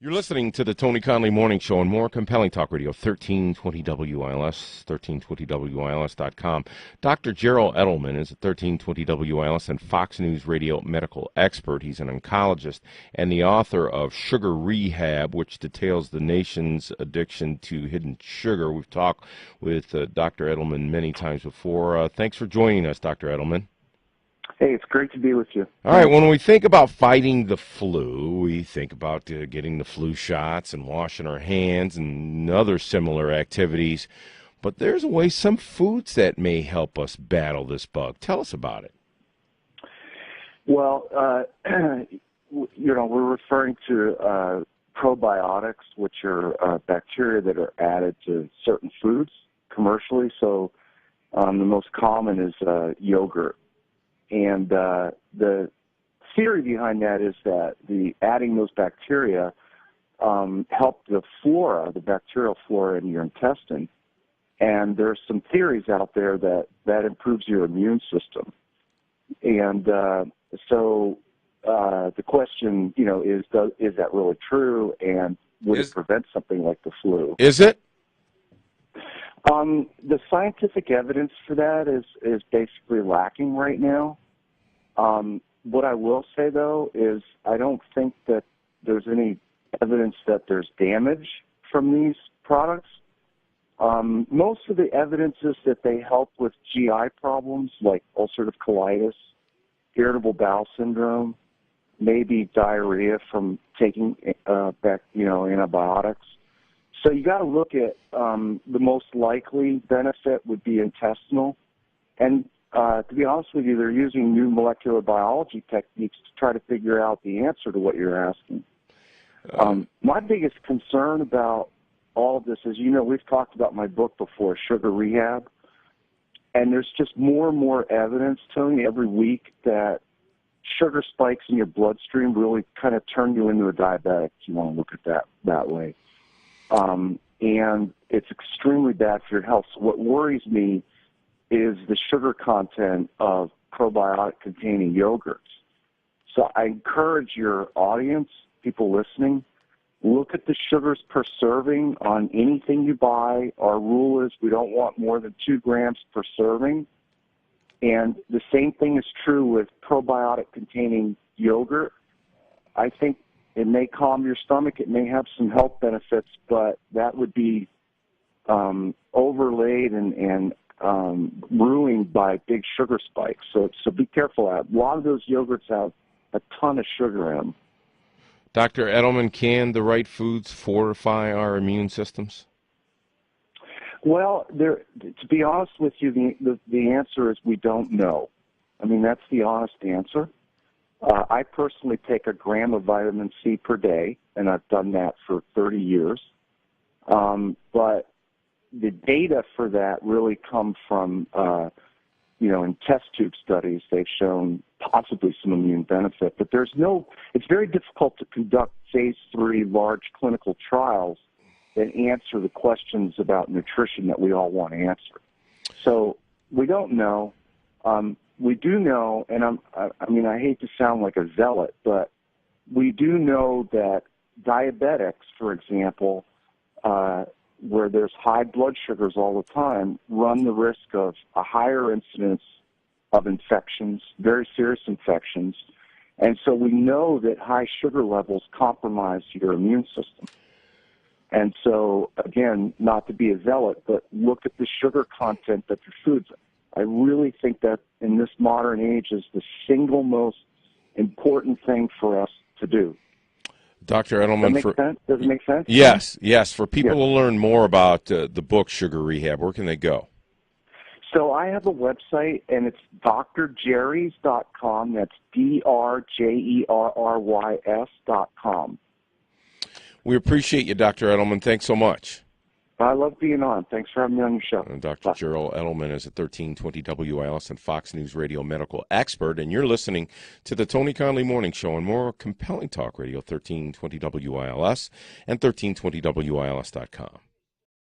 You're listening to the Tony Conley Morning Show on more compelling talk radio, 1320 WILS, 1320WILS.com. Dr. Gerald Edelman is a 1320 WILS and Fox News radio medical expert. He's an oncologist and the author of Sugar Rehab, which details the nation's addiction to hidden sugar. We've talked with Dr. Edelman many times before. Thanks for joining us, Dr. Edelman. Hey, it's great to be with you. All right, when we think about fighting the flu, we think about getting the flu shots and washing our hands and other similar activities. But there's a way, some foods that may help us battle this bug. Tell us about it. Well, we're referring to probiotics, which are bacteria that are added to certain foods commercially. So the most common is yogurt. And the theory behind that is that adding those bacteria help the flora, the bacterial flora in your intestine. And there's some theories out there that improves your immune system. And so the question, is that really true? And would it prevent something like the flu? Is it? The scientific evidence for that is basically lacking right now. What I will say, though, is I don't think that there's any evidence that there's damage from these products. Most of the evidence is that they help with GI problems like ulcerative colitis, irritable bowel syndrome, maybe diarrhea from taking antibiotics. So you got to look at the most likely benefit would be intestinal. And to be honest with you, they're using new molecular biology techniques to try to figure out the answer to what you're asking. My biggest concern about all of this is, we've talked about my book before, Sugar Rehab, and there's just more and more evidence, Tony, every week that sugar spikes in your bloodstream really kind of turn you into a diabetic, if you want to look at that way. And it's extremely bad for your health. So what worries me is the sugar content of probiotic-containing yogurts. So I encourage your audience, people listening, look at the sugars per serving on anything you buy. Our rule is we don't want more than 2 grams per serving. And the same thing is true with probiotic-containing yogurt. I think it may calm your stomach. It may have some health benefits, but that would be overlaid and ruined by big sugar spikes. So be careful. A lot of those yogurts have a ton of sugar in them. Dr. Edelman, can the right foods fortify our immune systems? Well, to be honest with you, the answer is we don't know. I mean, that's the honest answer. I personally take a gram of vitamin C per day, and I've done that for 30 years. But the data for that really come from, in test tube studies. They've shown possibly some immune benefit, but it's very difficult to conduct phase 3 large clinical trials that answer the questions about nutrition that we all want answered. So we don't know. We do know, and I hate to sound like a zealot, but we do know that diabetics, for example, where there's high blood sugars all the time, run the risk of a higher incidence of infections, very serious infections. And so we know that high sugar levels compromise your immune system. And so, again, not to be a zealot, but look at the sugar content of your foods. I really think that in this modern age is the single most important thing for us to do. Dr. Edelman, does it make sense? Yes. For people to learn more about the book Sugar Rehab, where can they go? So I have a website, and it's drjerrys.com. That's drjerrys.com. We appreciate you, Dr. Edelman. Thanks so much. I love being on. Thanks for having me on your show. Dr. Gerald Edelman is a 1320 WILS and Fox News radio medical expert, and you're listening to the Tony Conley Morning Show on more compelling talk radio, 1320 WILS and 1320WILS.com.